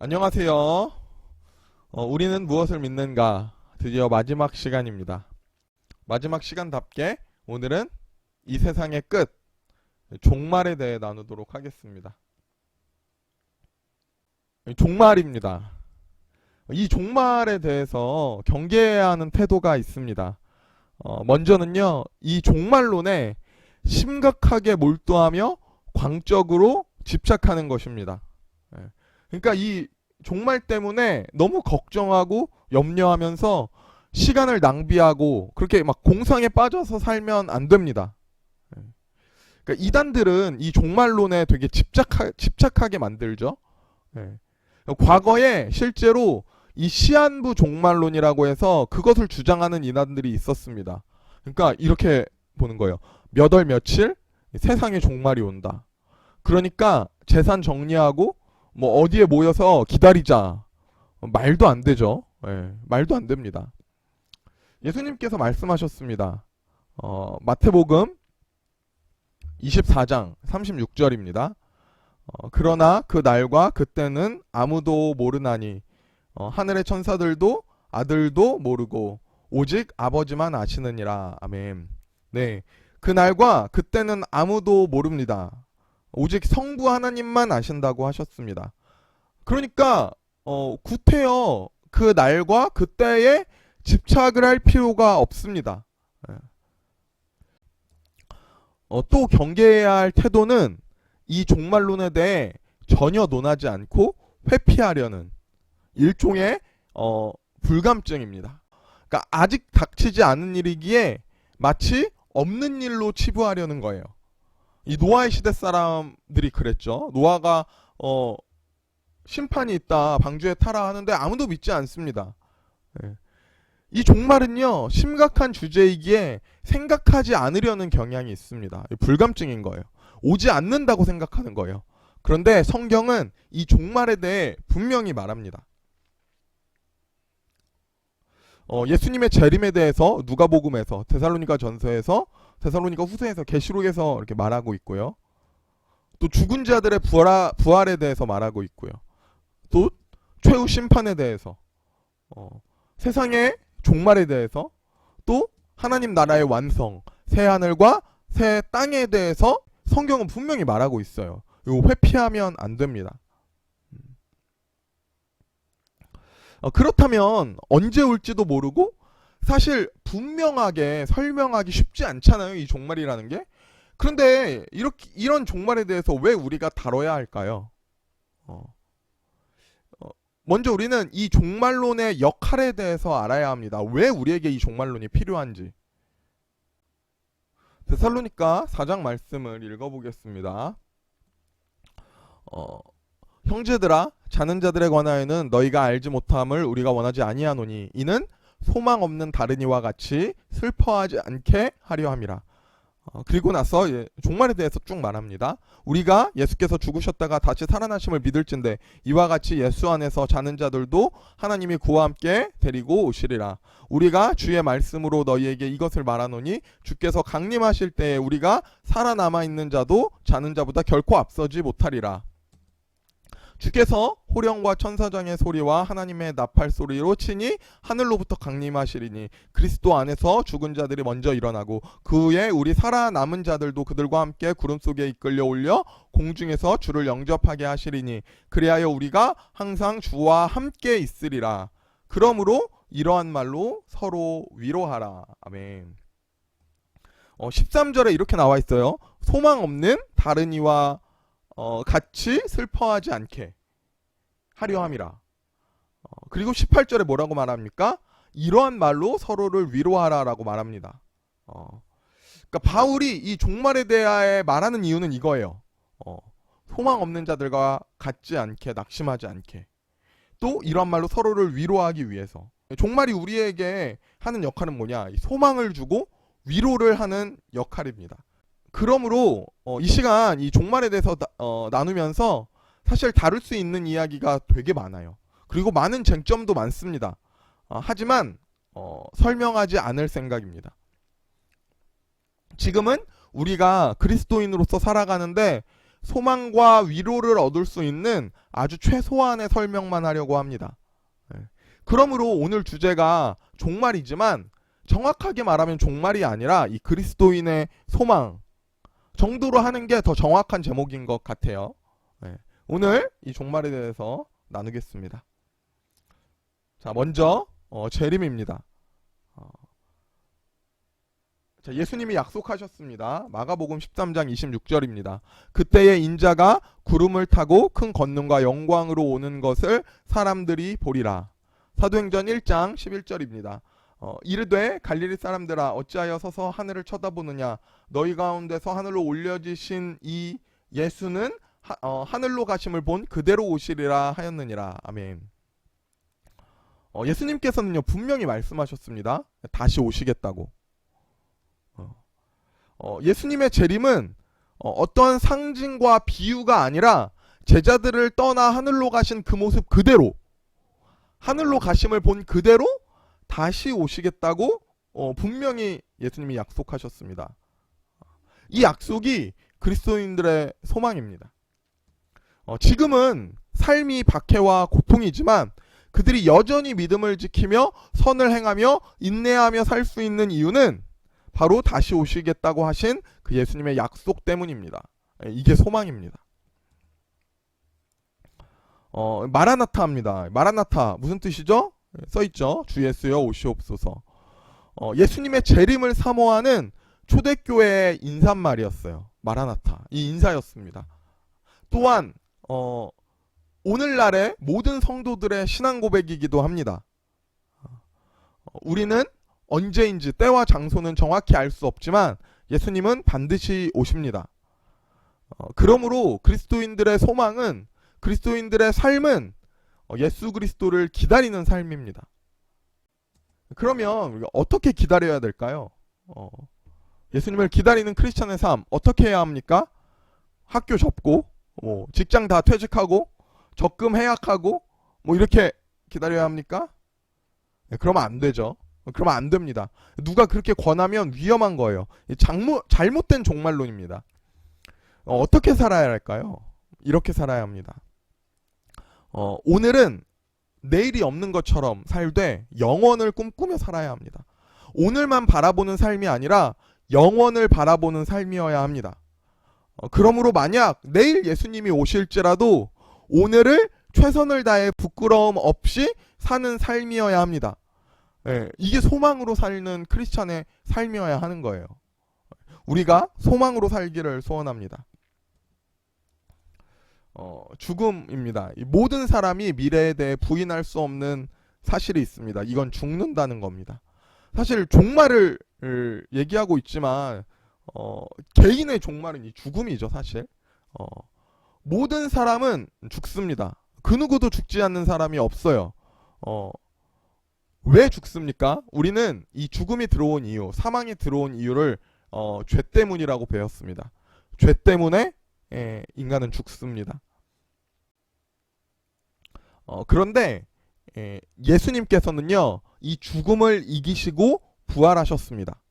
안녕하세요. 우리는 무엇을 믿는가? 드디어 마지막 시간입니다. 마지막 시간답게 오늘은 이 세상의 끝, 종말에 대해 나누도록 하겠습니다. 종말입니다. 이 종말에 대해서 경계해야 하는 태도가 있습니다. 먼저는요, 이 종말론에 심각하게 몰두하며 광적으로 집착하는 것입니다. 예. 그러니까 이 종말 때문에 너무 걱정하고 염려하면서 시간을 낭비하고 그렇게 막 공상에 빠져서 살면 안 됩니다. 예. 그러니까 이단들은 이 종말론에 되게 집착하게 만들죠. 예. 과거에 실제로 이 시한부 종말론이라고 해서 그것을 주장하는 이단들이 있었습니다. 그러니까 이렇게 보는 거예요. 몇 월 며칠 세상에 종말이 온다. 그러니까 재산 정리하고 뭐 어디에 모여서 기다리자. 말도 안 되죠. 예, 말도 안 됩니다. 예수님께서 말씀하셨습니다. 마태복음 24장 36절입니다. 그러나 그 날과 그때는 아무도 모르나니 하늘의 천사들도 아들도 모르고 오직 아버지만 아시느니라. 아멘. 네, 그 날과 그때는 아무도 모릅니다. 오직 성부 하나님만 아신다고 하셨습니다. 그러니까 구태여 그 날과 그때에 집착을 할 필요가 없습니다. 또 경계해야 할 태도는 이 종말론에 대해 전혀 논하지 않고 회피하려는 일종의 불감증입니다. 그러니까 아직 닥치지 않은 일이기에 마치 없는 일로 치부하려는 거예요. 이 노아의 시대 사람들이 그랬죠. 노아가 심판이 있다, 방주에 타라 하는데 아무도 믿지 않습니다. 예. 이 종말은요, 심각한 주제이기에 생각하지 않으려는 경향이 있습니다. 불감증인 거예요. 오지 않는다고 생각하는 거예요. 그런데 성경은 이 종말에 대해 분명히 말합니다. 예수님의 재림에 대해서 누가복음에서, 데살로니가 전서에서, 데살로니가 후서에서, 계시록에서 이렇게 말하고 있고요. 또 죽은 자들의 부활에 대해서 말하고 있고요. 또 최후 심판에 대해서, 세상의 종말에 대해서, 또 하나님 나라의 완성, 새 하늘과 새 땅에 대해서 성경은 분명히 말하고 있어요. 이거 회피하면 안 됩니다. 그렇다면 언제 올지도 모르고 사실 분명하게 설명하기 쉽지 않잖아요, 이 종말이라는 게. 그런데 이런 종말에 대해서 왜 우리가 다뤄야 할까요? 먼저 우리는 이 종말론의 역할에 대해서 알아야 합니다. 왜 우리에게 이 종말론이 필요한지. 데살로니가 4장 말씀을 읽어보겠습니다. 형제들아, 자는 자들에 관하여는 너희가 알지 못함을 우리가 원하지 아니하노니 이는 소망 없는 다른 이와 같이 슬퍼하지 않게 하려 함이라. 그리고 나서 종말에 대해서 쭉 말합니다. 우리가 예수께서 죽으셨다가 다시 살아나심을 믿을진데 이와 같이 예수 안에서 자는 자들도 하나님이 그와 함께 데리고 오시리라. 우리가 주의 말씀으로 너희에게 이것을 말하노니 주께서 강림하실 때에 우리가 살아남아 있는 자도 자는 자보다 결코 앞서지 못하리라. 주께서 호령과 천사장의 소리와 하나님의 나팔 소리로 친히 하늘로부터 강림하시리니 그리스도 안에서 죽은 자들이 먼저 일어나고 그 후에 우리 살아남은 자들도 그들과 함께 구름 속에 이끌려 올려 공중에서 주를 영접하게 하시리니 그리하여 우리가 항상 주와 함께 있으리라. 그러므로 이러한 말로 서로 위로하라. 아멘. 13절에 이렇게 나와 있어요. 소망 없는 다른 이와 같이 슬퍼하지 않게 하려 함이라. 그리고 18절에 뭐라고 말합니까? 이러한 말로 서로를 위로하라 라고 말합니다. 그러니까 바울이 이 종말에 대하여 말하는 이유는 이거예요. 소망 없는 자들과 같지 않게, 낙심하지 않게. 또 이러한 말로 서로를 위로하기 위해서. 종말이 우리에게 하는 역할은 뭐냐? 소망을 주고 위로를 하는 역할입니다. 그러므로 이 시간 이 종말에 대해서 나누면서 사실 다룰 수 있는 이야기가 되게 많아요. 그리고 많은 쟁점도 많습니다. 하지만 설명하지 않을 생각입니다. 지금은 우리가 그리스도인으로서 살아가는데 소망과 위로를 얻을 수 있는 아주 최소한의 설명만 하려고 합니다. 그러므로 오늘 주제가 종말이지만 정확하게 말하면 종말이 아니라 이 그리스도인의 소망 정도로 하는 게 더 정확한 제목인 것 같아요. 오늘 이 종말에 대해서 나누겠습니다. 자, 먼저 재림입니다. 자, 예수님이 약속하셨습니다. 마가복음 13장 26절입니다. 그때의 인자가 구름을 타고 큰 권능과 영광으로 오는 것을 사람들이 보리라. 사도행전 1장 11절입니다. 이르되 갈릴리 사람들아 어찌하여 서서 하늘을 쳐다보느냐 너희 가운데서 하늘로 올려지신 이 예수는 하늘로 가심을 본 그대로 오시리라 하였느니라. 아멘. 예수님께서는요 분명히 말씀하셨습니다. 다시 오시겠다고. 예수님의 재림은 어떠한 상징과 비유가 아니라 제자들을 떠나 하늘로 가신 그 모습 그대로 하늘로 가심을 본 그대로 다시 오시겠다고 분명히 예수님이 약속하셨습니다. 이 약속이 그리스도인들의 소망입니다. 지금은 삶이 박해와 고통이지만 그들이 여전히 믿음을 지키며 선을 행하며 인내하며 살 수 있는 이유는 바로 다시 오시겠다고 하신 그 예수님의 약속 때문입니다. 이게 소망입니다. 마라나타입니다. 마라나타 무슨 뜻이죠? 써있죠. 주 예수여 오시옵소서. 예수님의 재림을 사모하는 초대교회의 인사말이었어요. 마라나타. 이 인사였습니다. 또한 오늘날의 모든 성도들의 신앙 고백이기도 합니다. 우리는 언제인지 때와 장소는 정확히 알 수 없지만 예수님은 반드시 오십니다. 그러므로 그리스도인들의 소망은 그리스도인들의 삶은 예수 그리스도를 기다리는 삶입니다. 그러면 우리가 어떻게 기다려야 될까요? 예수님을 기다리는 크리스찬의 삶 어떻게 해야 합니까? 학교 접고 직장 다 퇴직하고 적금 해약하고 이렇게 기다려야 합니까? 그러면 안 되죠. 그러면 안 됩니다. 누가 그렇게 권하면 위험한 거예요. 잘못된 종말론입니다. 어떻게 살아야 할까요? 이렇게 살아야 합니다. 오늘은 내일이 없는 것처럼 살되 영원을 꿈꾸며 살아야 합니다. 오늘만 바라보는 삶이 아니라 영원을 바라보는 삶이어야 합니다. 그러므로 만약 내일 예수님이 오실지라도 오늘을 최선을 다해 부끄러움 없이 사는 삶이어야 합니다. 이게 소망으로 사는 크리스찬의 삶이어야 하는 거예요. 우리가 소망으로 살기를 소원합니다. 죽음입니다. 모든 사람이 미래에 대해 부인할 수 없는 사실이 있습니다. 이건 죽는다는 겁니다. 사실 종말을 얘기하고 있지만 개인의 종말은 이 죽음이죠. 사실 모든 사람은 죽습니다. 그 누구도 죽지 않는 사람이 없어요. 왜 죽습니까? 우리는 이 죽음이 들어온 이유, 사망이 들어온 이유를 죄 때문이라고 배웠습니다. 죄 때문에 인간은 죽습니다. 그런데 예수님께서는요 이 죽음을 이기시고 부활하셨습니다.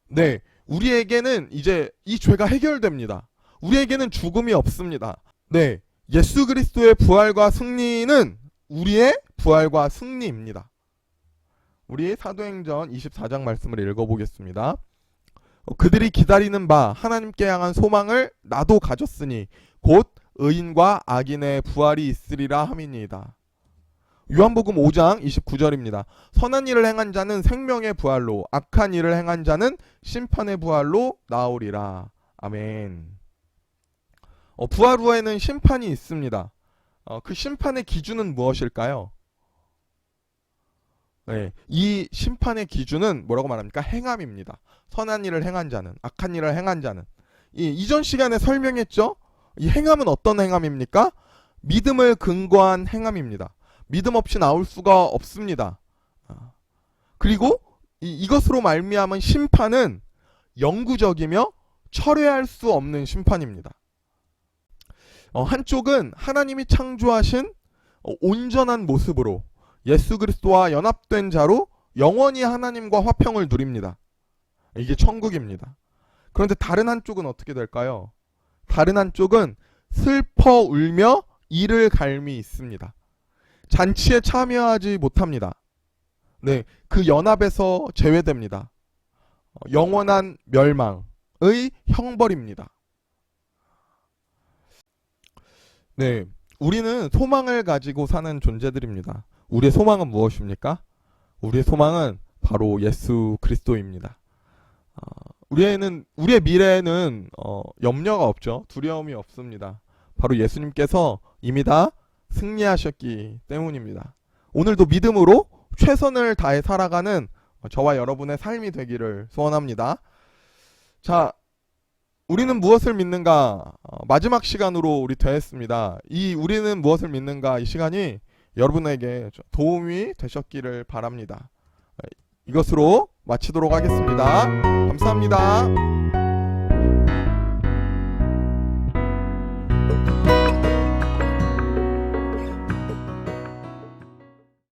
네, 우리에게는 이제 이 죄가 해결됩니다. 우리에게는 죽음이 없습니다. 네, 예수 그리스도의 부활과 승리는 우리의 부활과 승리입니다. 우리 사도행전 24장 말씀을 읽어보겠습니다. 그들이 기다리는 바 하나님께 향한 소망을 나도 가졌으니 곧 의인과 악인의 부활이 있으리라 함이니이다. 요한복음 5장 29절입니다. 선한 일을 행한 자는 생명의 부활로 악한 일을 행한 자는 심판의 부활로 나오리라. 아멘. 부활 후에는 심판이 있습니다. 그 심판의 기준은 무엇일까요? 네, 이 심판의 기준은 뭐라고 말합니까? 행함입니다. 선한 일을 행한 자는, 악한 일을 행한 자는. 이전 시간에 설명했죠? 이 행함은 어떤 행함입니까? 믿음을 근거한 행함입니다. 믿음 없이 나올 수가 없습니다. 그리고 이것으로 말미암은 심판은 영구적이며 철회할 수 없는 심판입니다. 한쪽은 하나님이 창조하신 온전한 모습으로 예수 그리스도와 연합된 자로 영원히 하나님과 화평을 누립니다. 이게 천국입니다. 그런데 다른 한쪽은 어떻게 될까요? 다른 한쪽은 슬퍼 울며 이를 갈미 있습니다. 잔치에 참여하지 못합니다. 네, 그 연합에서 제외됩니다. 영원한 멸망의 형벌입니다. 네, 우리는 소망을 가지고 사는 존재들입니다. 우리의 소망은 무엇입니까? 우리의 소망은 바로 예수 그리스도입니다. 우리의 미래에는 염려가 없죠. 두려움이 없습니다. 바로 예수님께서 이미 다 승리하셨기 때문입니다. 오늘도 믿음으로 최선을 다해 살아가는 저와 여러분의 삶이 되기를 소원합니다. 자, 우리는 무엇을 믿는가? 마지막 시간으로 우리 되었습니다. 이 우리는 무엇을 믿는가? 이 시간이 여러분에게 도움이 되셨기를 바랍니다. 이것으로 마치도록 하겠습니다. 감사합니다.